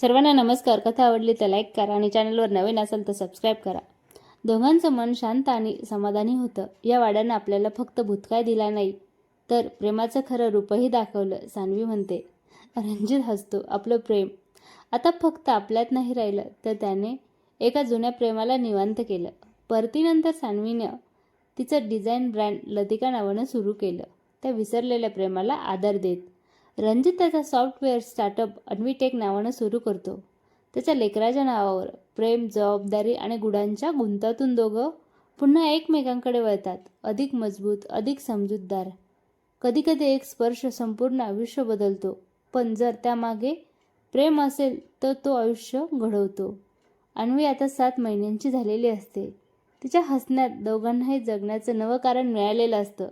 सर्वांना नमस्कार. कथा आवडली तर लाईक करा आणि चॅनलवर नवीन असाल तर सबस्क्राईब करा. दोघांचं मन शांत आणि समाधानी होतं. या वाड्यानं आपल्याला फक्त भूतकाळ दिला नाही तर प्रेमाचं खरं रूपही दाखवलं, सान्वी म्हणते. रणजित हसतो. आपलं प्रेम आता फक्त आपल्यात नाही राहिलं तर त्याने एका जुन्या प्रेमाला निवांत केलं. परतीनंतर सान्वीनं तिचं डिझाईन ब्रँड लतिका नावानं सुरू केलं. त्या विसरलेल्या प्रेमाला आदर देत. रणजित त्याचा सॉफ्टवेअर स्टार्टअप अन्वीटेक नावानं सुरू करतो. त्याच्या लेकराच्या नावावर. प्रेम, जबाबदारी आणि गुणांच्या गुंतातून दोघं पुन्हा एकमेकांकडे वळतात. अधिक मजबूत, अधिक समजूतदार. कधीकधी एक स्पर्श संपूर्ण आयुष्य बदलतो. पण जर त्यामागे प्रेम असेल तर तो आयुष्य घडवतो. अन्वी आता 7 महिन्यांची झालेली असते. तिच्या हसण्यात दोघांनाही जगण्याचं नवं कारण मिळालेलं असतं.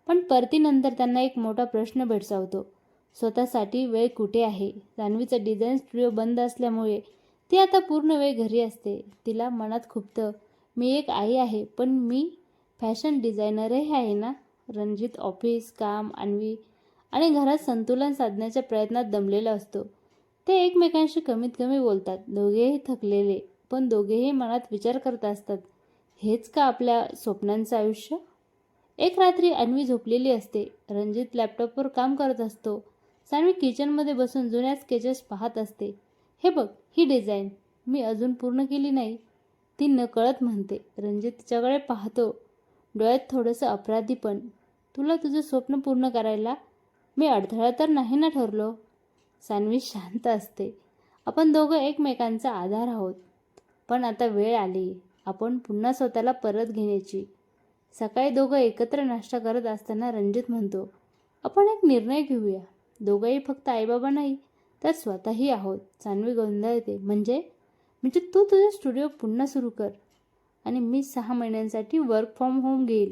पण परतीनंतर त्यांना एक मोठा प्रश्न भेडसावतो. स्वतःसाठी वेळ कुठे आहे? सान्वीचं डिझाईन स्टुडिओ बंद असल्यामुळे ती आता पूर्ण वेळ घरी असते. तिला मनात खुपतं, मी एक आई आहे, पण मी फॅशन डिझायनरही आहे ना. रणजित ऑफिस, काम, अन्वी आणि घरात संतुलन साधण्याच्या प्रयत्नात दमलेला असतो. ते एकमेकांशी कमीत कमी बोलतात. दोघेही थकलेले, पण दोघेही मनात विचार करत असतात, हेच का आपल्या स्वप्नांचं आयुष्य? एक रात्री अन्वी झोपलेली असते. रणजित लॅपटॉपवर काम करत असतो. सान्वी किचनमध्ये बसून जुन्या स्केचेस पाहत असते. हे बघ, ही डिझाईन मी अजून पूर्ण केली नाही, ती नकळत म्हणते. रणजित तिच्याकडे पाहतो, डोळ्यात थोडंसं अपराधीपण. तुला तुझं स्वप्न पूर्ण करायला मी अडथळा तर नाही ना ठरलो? सान्वी शांत असते. आपण दोघं एकमेकांचा आधार आहोत. पण आता वेळ आली आपण पुन्हा स्वतःला परत घेण्याची. सकाळी दोघं एकत्र नाश्ता करत असताना रणजित म्हणतो, आपण एक निर्णय घेऊया. दोघंही फक्त आईबाबा नाही तर स्वतःही आहोत. सान्वी गोंधळते. म्हणजे तू तुझं स्टुडिओ पुन्हा सुरू कर आणि मी 6 महिन्यांसाठी वर्क फ्रॉम होम घेईल.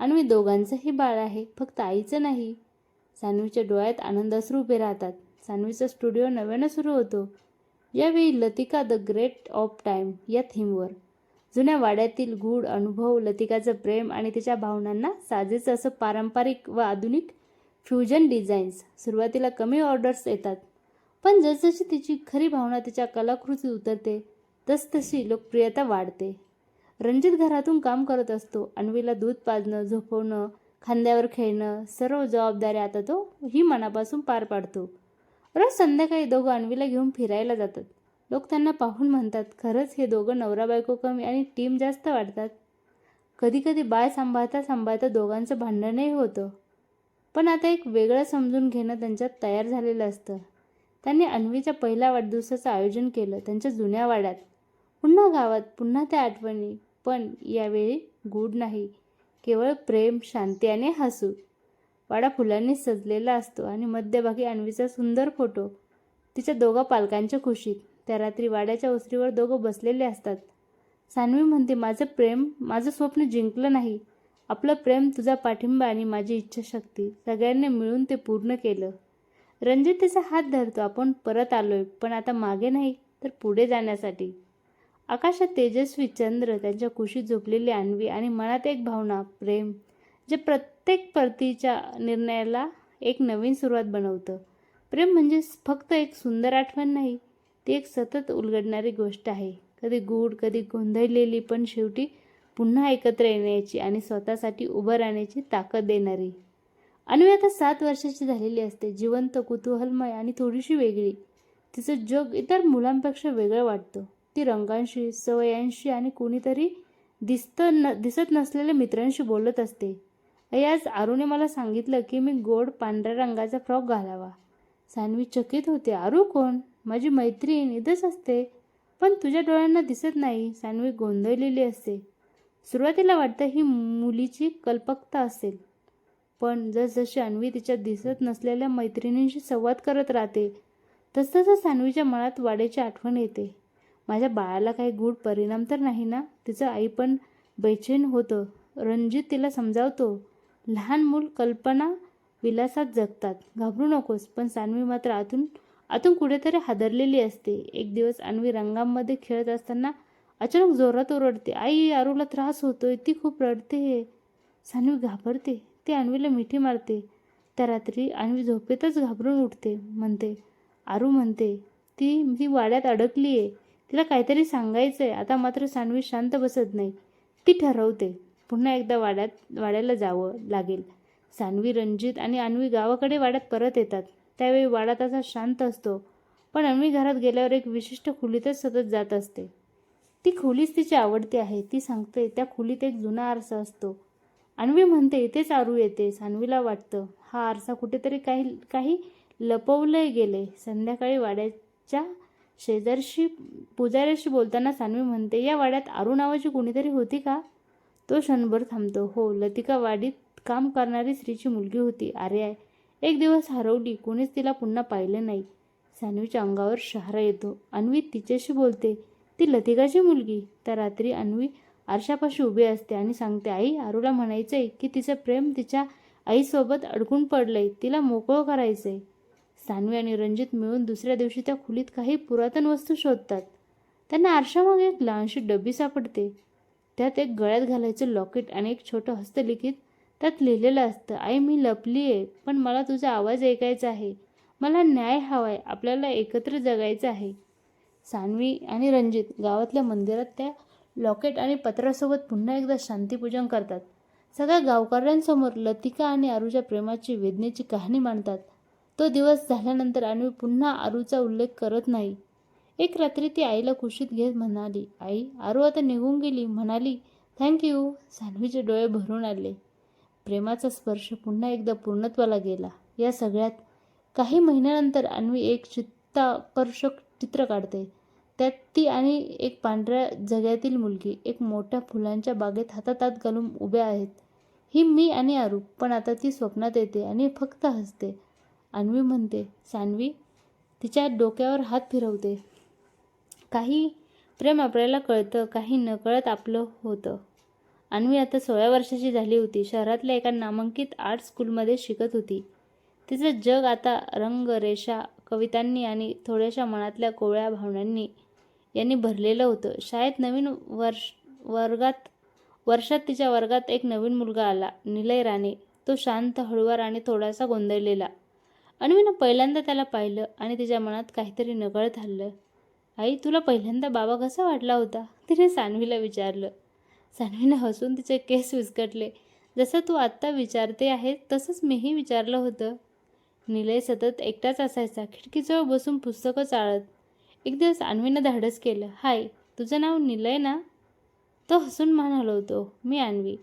आणि मी दोघांचंही बाळ आहे, फक्त आईचं नाही. सान्वीच्या डोळ्यात आनंदाश्रू उभे राहतात. सान्वीचा स्टुडिओ नव्यानं सुरू होतो. यावेळी Latika the great of time या थीमवर. जुन्या वाड्यातील गूढ अनुभव, लतिकाचं प्रेम आणि तिच्या भावनांना साजेचं असं पारंपरिक व आधुनिक फ्युजन डिझाईन्स. सुरुवातीला कमी ऑर्डर्स येतात, पण जसजशी तिची खरी भावना तिच्या कलाकृतीत उतरते तसतशी लोकप्रियता वाढते. रणजित घरातून काम करत असतो. अन्वीला दूध पाजणं, झोपवणं, खांद्यावर खेळणं, सर्व जबाबदाऱ्या आता तो ही मनापासून पार पाडतो. रोज संध्याकाळी दोघं अन्वीला घेऊन फिरायला जातात. लोक त्यांना पाहून म्हणतात, खरंच हे दोघं नवरा बायको कमी आणि टीम जास्त वाटतात. कधीकधी बाळ सांभाळता सांभाळता दोघांचं भांडणही होतं. पण आता एक वेगळं समजून घेणं त्यांच्यात तयार झालेलं असतं. त्यांनी अन्वीच्या पहिल्या वाढदिवसाचं आयोजन केलं त्यांच्या जुन्या वाड्यात. पुन्हा गावात, पुन्हा त्या आठवणी. पण यावेळी गूढ नाही, केवळ प्रेम, शांती आणि हसू. वाडा फुलांनी सजलेला असतो आणि मध्यभागी अन्वीचा सुंदर फोटो, तिच्या दोघा पालकांच्या खुशीत. त्या रात्री वाड्याच्या ओसरीवर दोघं बसलेले असतात. सान्वी म्हणते, माझं प्रेम, माझं स्वप्न जिंकलं नाही. आपलं प्रेम, तुझा पाठिंबा आणि माझी इच्छाशक्ती, सगळ्यांनी मिळून ते पूर्ण केलं. रणजित तिचा हात धरतो. आपण परत आलोय, पण आता मागे नाही तर पुढे जाण्यासाठी. आकाशात तेजस्वी चंद्र, त्यांच्या कुशीत झोपलेली अन्वी आणि मनात एक भावना, प्रेम, जे प्रत्येक परतीच्या निर्णयाला एक नवीन सुरुवात बनवतं. प्रेम म्हणजे फक्त एक सुंदर आठवण नाही, ती एक सतत उलगडणारी गोष्ट आहे. कधी गूढ, कधी गोंधळलेली, पण शेवटी पुन्हा एकत्र येण्याची आणि स्वतःसाठी उभं राहण्याची ताकद देणारी. अन्वी आता 7 वर्षाची झालेली असते. जिवंत, कुतूहलमय आणि थोडीशी वेगळी. तिचं जग इतर मुलांपेक्षा वेगळं वाटतं. ती रंगांशी, सवयांशी आणि कोणीतरी दिसत नसलेल्या मित्रांशी बोलत असते. आई, आज आरूने मला सांगितलं की मी गोड पांढऱ्या रंगाचा फ्रॉक घालावा. सान्वी चकित होते. आरू कोण? माझी मैत्रीण, इथंच असते, पण तुझ्या डोळ्यांना दिसत नाही. सान्वी गोंधळलेली असते. सुरुवातीला वाटतं ही मुलीची कल्पकता असेल, पण जसजशी अन्वी तिच्या दिसत नसलेल्या मैत्रिणींशी संवाद करत राहते तसतसं सान्वीच्या मनात वाड्याची आठवण येते. माझ्या बाळाला काही गूढ परिणाम तर नाही ना? तिचं आई पण बेचैन होतं. रणजित तिला समजावतो, लहान मूल कल्पना विलासात जगतात, घाबरू नकोस. पण सान्वी मात्र आतून कुठेतरी हादरलेली असते. एक दिवस अन्वी रंगांमध्ये खेळत असताना अचानक जोरात ओरडते, आई, आरूला त्रास होतोय, ती खूप रडते. सान्वी घाबरते. ती अन्वीला मिठी मारते. त्या रात्री अन्वी झोपेतच घाबरून उठते. म्हणते, आरू म्हणते, ती वाड्यात अडकली आहे. तिला काहीतरी सांगायचं आहे. आता मात्र सान्वी शांत बसत नाही. ती ठरवते पुन्हा एकदा वाड्याला जावं लागेल. सान्वी, रणजित आणि अन्वी गावाकडे वाड्यात परत येतात. त्यावेळी वाडा तसा शांत असतो. पण अन्वी घरात गेल्यावर एक विशिष्ट खोलीतच सतत जात असते. ती खोलीच तिची आवडती आहे. ती सांगते त्या खोलीत एक जुना आरसा असतो. अन्वी म्हणते इथेच आरू येते. सान्वीला वाटतं हा आरसा कुठेतरी काही काही लपवले गेले. संध्याकाळी वाड्याच्या शेजारशी पुजाऱ्याशी बोलताना सान्वी म्हणते या वाड्यात आरू नावाची कोणीतरी होती का? तो क्षणभर थांबतो. हो, लतिका वाडीत काम करणारी स्त्रीची मुलगी होती. आर्या एक दिवस हरवली. कोणीच तिला पुन्हा पाहिलं नाही. सान्वीच्या अंगावर शहारा येतो. अन्वी तिच्याशी बोलते ती लतिकाची मुलगी. त्या रात्री अन्वी आरशापाशी उभी असते आणि सांगते आई, आरूला म्हणायचंय की तिचं प्रेम तिच्या आईसोबत अडकून पडलंय. तिला मोकळं करायचंय. सान्वी आणि रणजित मिळून दुसऱ्या दिवशी त्या खोलीत काही पुरातन वस्तू शोधतात. त्यांना आरशामागे एक लहानशी डबी सापडते. त्यात एक गळ्यात घालायचं लॉकेट आणि एक छोटं हस्तलिखित. त्यात लिहिलेलं असतं आई, मी लपली आहे पण मला तुझा आवाज ऐकायचा आहे. मला न्याय हवाय. आपल्याला एकत्र जगायचं आहे. सान्वी आणि रणजित गावातल्या मंदिरात त्या लॉकेट आणि पत्रासोबत पुन्हा एकदा शांतीपूजन करतात. सगळ्या गावकऱ्यांसमोर लतिका आणि आरूच्या प्रेमाची वेदनेची कहाणी मांडतात. तो दिवस झाल्यानंतर अन्वी पुन्हा आरूचा उल्लेख करत नाही. एक रात्री ती आईला कुशीत घेत म्हणाली, आई, आरू आता निघून गेली. म्हणाली थँक्यू. सान्वीचे डोळे भरून आले. प्रेमाचा स्पर्श पुन्हा एकदा पूर्णत्वाला गेला. या सगळ्यात काही महिन्यानंतर अन्वी एक चित्ताकर्षक चित्र काढते. त्यात ती आणि एक पांढऱ्या जग्यातील मुलगी एक मोठ्या फुलांच्या बागेत हातात हात घालून उभ्या आहेत. ही मी आणि आरू. पण आता ती स्वप्नात येते आणि फक्त हसते. अन्वी म्हणते सान्वी. तिच्या डोक्यावर हात फिरवते. काही प्रेम आपल्याला कळतं, काही नकळत आपलं होतं. अन्वी आता 16 वर्षाची झाली होती. शहरातल्या एका नामांकित आर्ट स्कूलमध्ये शिकत होती. तिचं जग आता रंग, रेषा, कवितांनी आणि थोड्याशा मनातल्या कोवळ्या भावनांनी यांनी भरलेलं होतं. शाळेत नवीन वर्षात तिच्या वर्गात एक नवीन मुलगा आला, निलय राणे. तो शांत, हळुवार आणि थोडासा गोंधळलेला. अन्वीनं पहिल्यांदा त्याला पाहिलं आणि तिच्या मनात काहीतरी नकळत हललं. आई, तुला पहिल्यांदा बाबा कसा वाटला होता? तिने सान्वीला विचारलं. सान्वीनं हसून तिचे केस विस्कटले. जसं तू आत्ता विचारते आहे तसंच मीही विचारलं होतं. निलय सतत एकटाच असायचा, खिडकीजवळ बसून पुस्तकं चाळत. एक दिवस अन्वीनं धाडस केलं. हाय, तुझं नाव निलय ना? तो हसून मान हलवतो. मी अन्वी.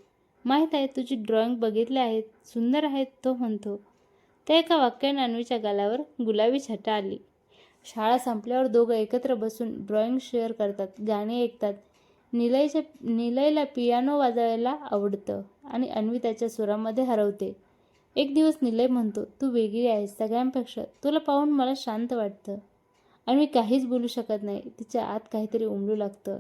माहीत आहे, तुझी ड्रॉइंग बघितले आहेत, सुंदर आहेत, तो म्हणतो. त्या एका वाक्याने अन्वीच्या गालावर गुलाबी छटा आली. शाळा संपल्यावर दोघं एकत्र बसून ड्रॉइंग शेअर करतात, गाणे ऐकतात. निलयला पियानो वाजवायला आवडतं आणि अन्वी त्याच्या सुरामध्ये हरवते. एक दिवस निलय म्हणतो, तू वेगळी आहेस सगळ्यांपेक्षा. तुला पाहून मला शांत वाटतं. अन्वी काहीच बोलू शकत नाही. तिच्या आत काहीतरी उमलू लागतं.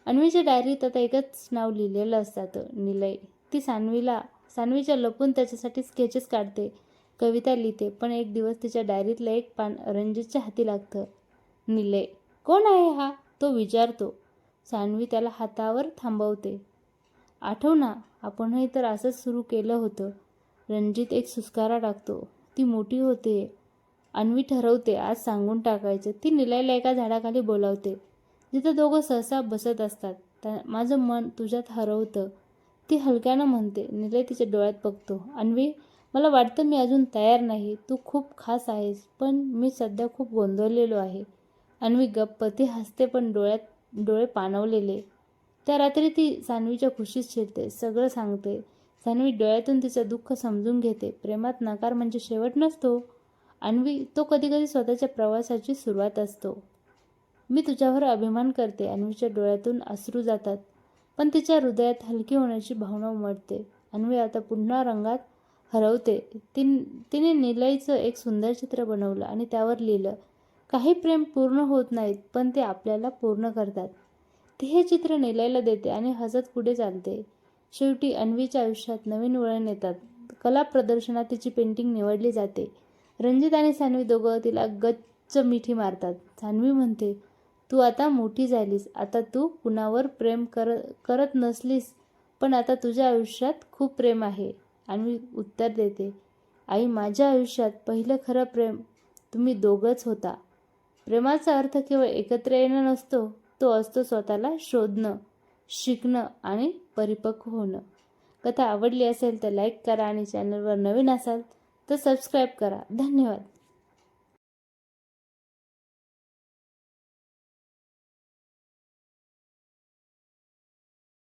अन्वीच्या डायरीत आता एकच नाव लिहिलेलं असतं, निलय. ती सान्वीच्या लपून त्याच्यासाठी स्केचेस काढते, कविता लिहिते. पण एक दिवस तिच्या डायरीतलं एक पान रणजितच्या हाती लागतं. निलय, कोण आहे हा? तो विचारतो. सान्वी त्याला हातावर थांबवते. आठव ना, आपणही तर असंच सुरू केलं होतं. रणजित एक सुस्कारा टाकतो. ती मोठी होते. अन्वी ठरवते आज सांगून टाकायचं. ती निलयला एका झाडाखाली बोलावते, जिथं दोघं सहसा बसत असतात. माझं मन तुझ्यात हरवतं, ती हलक्यानं म्हणते. निलय तिच्या डोळ्यात बघतो. अन्वी, मला वाटतं मी अजून तयार नाही. तू खूप खास आहेस, पण मी सध्या खूप गोंधळलेलो आहे. अन्वी गप्प. ती हसते पण डोळे पाणवलेले. त्या रात्री ती सान्वीच्या खुशीत शिरते, सगळं सांगते. सान्वी डोळ्यातून तिचं दुःख समजून घेते. प्रेमात नकार म्हणजे शेवट नसतो अन्वी, तो कधीकधी स्वतःच्या प्रवासाची सुरुवात असतो. मी तुझ्यावर अभिमान करते. अन्वीच्या डोळ्यातून अश्रू जातात, पण तिच्या हृदयात हलकी होण्याची भावना उमटते. अन्वी आता पुन्हा रंगात हरवते. तिने निलयचं एक सुंदर चित्र बनवलं आणि त्यावर लिहिलं, काही प्रेम पूर्ण होत नाहीत, पण ते आपल्याला पूर्ण करतात. ती हे चित्र निलयला देते आणि हसत पुढे चालते. शेवटी अन्वीच्या आयुष्यात नवीन वळण येतात. कला प्रदर्शनात तिची पेंटिंग निवडली जाते. रणजित आणि सान्वी दोघं तिला गच्च मिठी मारतात. सान्वी म्हणते, तू आता मोठी झालीस. आता तू कुणावर प्रेम करत नसलीस, पण आता तुझ्या आयुष्यात खूप प्रेम आहे. अन्वी उत्तर देते, आई, माझ्या आयुष्यात पहिलं खरं प्रेम तुम्ही दोघंच होता. प्रेमाचा अर्थ केवळ एकत्र येणं नसतो, तो असतो स्वतःला शोधणं, शिकणं आणि परिपक्व होणं. कथा आवडली असेल तर लाईक करा आणि चॅनलवर नवीन असाल तर सबस्क्राईब करा. धन्यवाद.